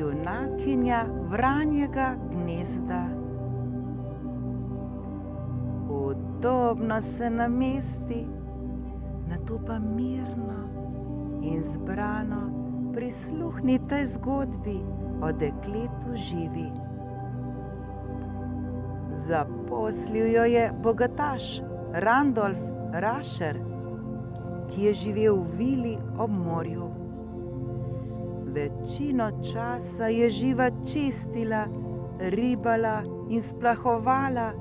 junakinja Vranjega gnezda. Udobno se namesti, nato pa mirno in zbrano prisluhni tej zgodbi o dekletu Živi. Zaposlil jo je bogataš Randolf Rascher, ki je živel v vili ob morju. Večino časa je Živa čistila, ribala in splahovala.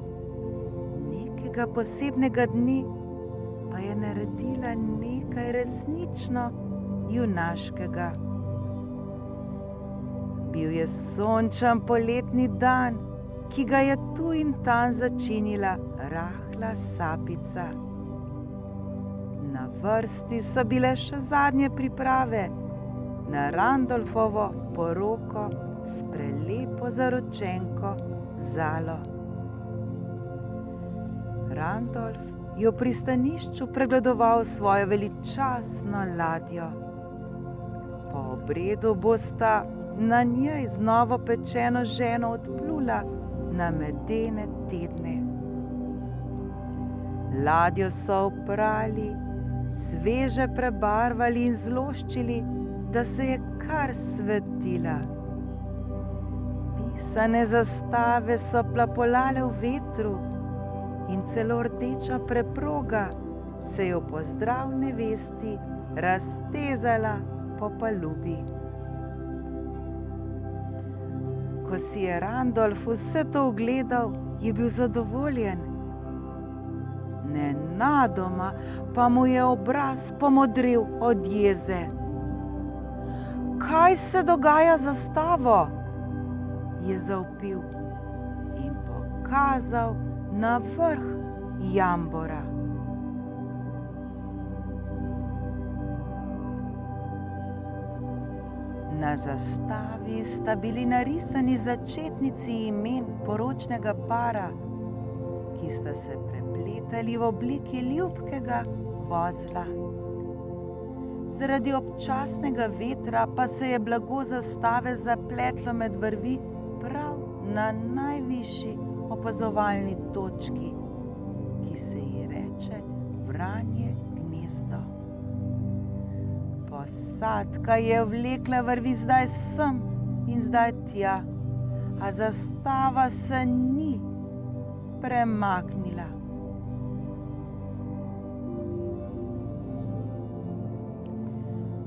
Nekega posebnega dne pa je naredila nekaj resnično junaškega. Bil je sončen poletni dan, ki ga je tu in tam začinila rahla sapica. Na vrsti so bile še zadnje priprave na Randolfovo poroko s prelepo zaročenko Zalo. Randolf je v pristanišču pregledoval svojo veličastno ladjo. Po obredu bosta na njej z novopečeno ženo odplula na medene tedne. Ladjo so oprali, sveže prebarvali in zloščili, da se je kar svetila. Pisane zastave so plapolale v vetru in celo rdeča preproga se je v pozdrav nevesti raztezala po palubi. Ko si je Randolf vse to ogledal, je bil zadovoljen. Nenadoma pa mu je obraz pomodrel od jeze. Kaj se dogaja z zastavo? Je zavpil in pokazal na vrh jambora. Na zastavi sta bili narisani začetnici imen poročnega para, ki sta se prepletali v obliki ljubkega vozla. Zaradi občasnega vetra pa se je blago zastave zapletlo med vrvi prav na najvišji opazovalni točki, ki se ji reče Vranje gnezdo. Posadka je vlekla vrvi zdaj sem in zdaj tja, a zastava se ni premaknila.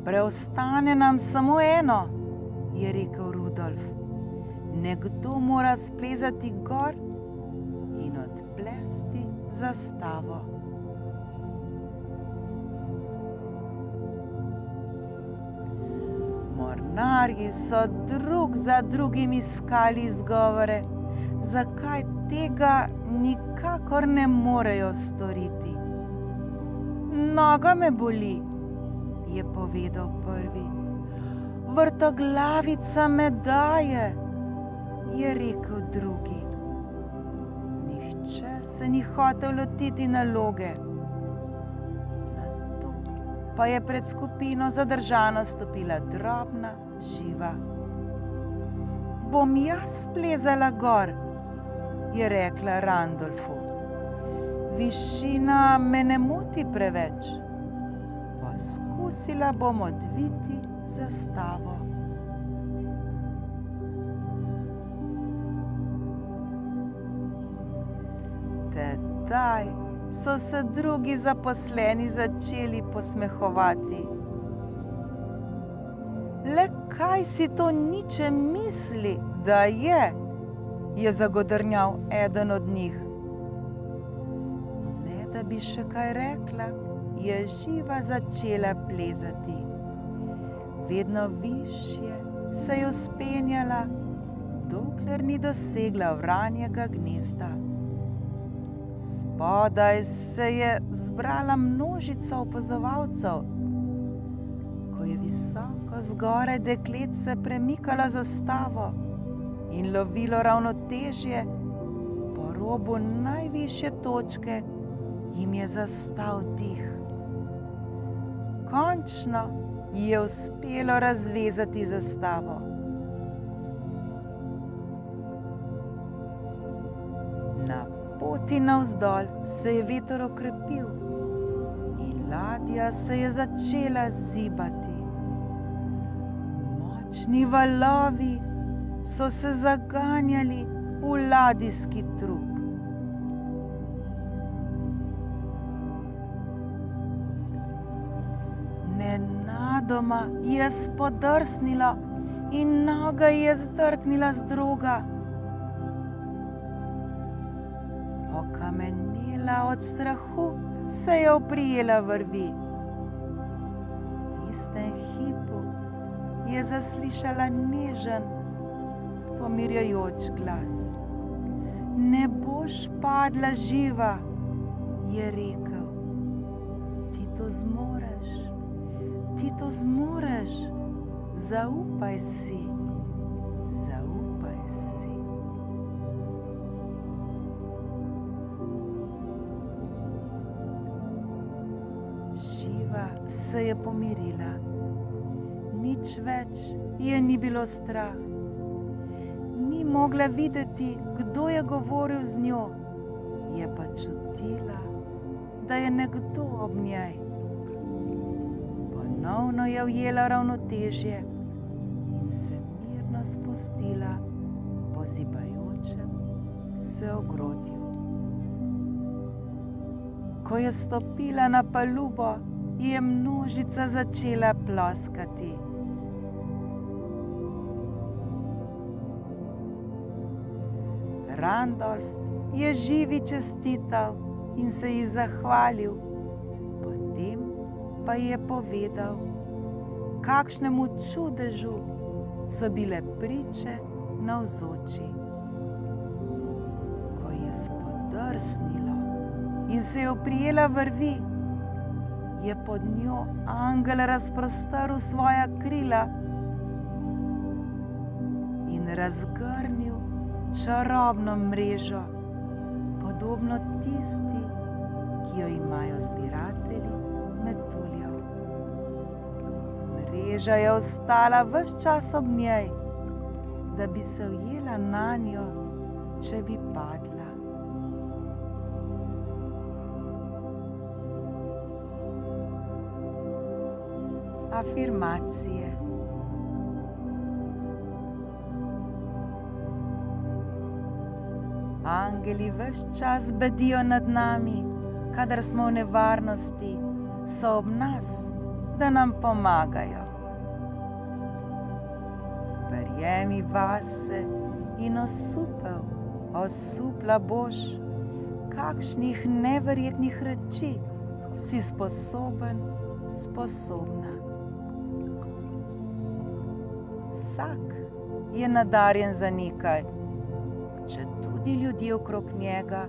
Preostane nam samo eno, je rekel Rudolf. Nekdo mora splezati gor in odplesti zastavo. Mornarji so drug za drugim iskali izgovore, zakaj tega nikakor ne morejo storiti. Noga me boli, je povedal prvi. Vrtoglavica me daje, je rekel drugi. Nihče se ni hotel lotiti naloge. Nato pa je pred skupino zadržano stopila drobna Živa. Bom jaz splezala gor, je rekla Randolfu. Višina me ne moti preveč. Poskusila bom odviti zastavo. Tedaj so se drugi zaposleni začeli posmehovati. Le kaj si to niče misli, da je zagodrnjal eden od njih. Ne da bi še kaj rekla, je Živa začela plezati. Vedno višje se je vzpenjala, dokler ni dosegla Vranjega gnezda. Spodaj se je zbrala množica opazovalcev. Ko je visoko zgoraj dekletce premikalo zastavo in lovilo ravnotežje, po robu najvišje točke jim je zastal dih. Končno ji je uspelo razvezati zastavo. poti navzdol se je veter okrepil in ladja se je začela zibati. Močni valovi so se zaganjali v ladijski trup. Nenadoma je spodrsnila in noga je zdrknila z droga. Okamenela od strahu se je oprijela vrvi. V istem hipu je zaslišala nežen, pomirjajoč glas. Ne boš padla živa, je rekel. Ti to zmoreš, ti to zmoreš, zaupaj si, zaupaj si. Živa se je pomirila. Nič več je ni bilo strah. Ni mogla videti, kdo je govoril z njo, je pa čutila, da je nekdo ob njej. Ponovno je ujela ravnotežje in se mirno spustila po zibajočem se ogrodju. Ko je stopila na palubo, je množica začela ploskati. Randolf je živi čestital in se ji zahvalil, potem pa je povedal, kakšnemu čudežu so bile priče navzoči. Ko je spodrsnilo in se je oprijela vrvi, je pod njo angel razprostrl svoja krila in razgrnil čarobno mrežo, podobno tisti, ki jo imajo zbiratelji metuljev. Mreža je ostala ves čas ob njej, da bi se ujela nanjo, če bi padla. Afirmacije. Angeli ves čas bedijo nad nami, kadar smo v nevarnosti, so ob nas, da nam pomagajo. Verjemi vase in osupla boš, kakšnih neverjetnih reči si sposobna. Vsak je nadarjen za nekaj, četudi ljudje okrog njega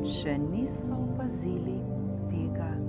še niso opazili tega.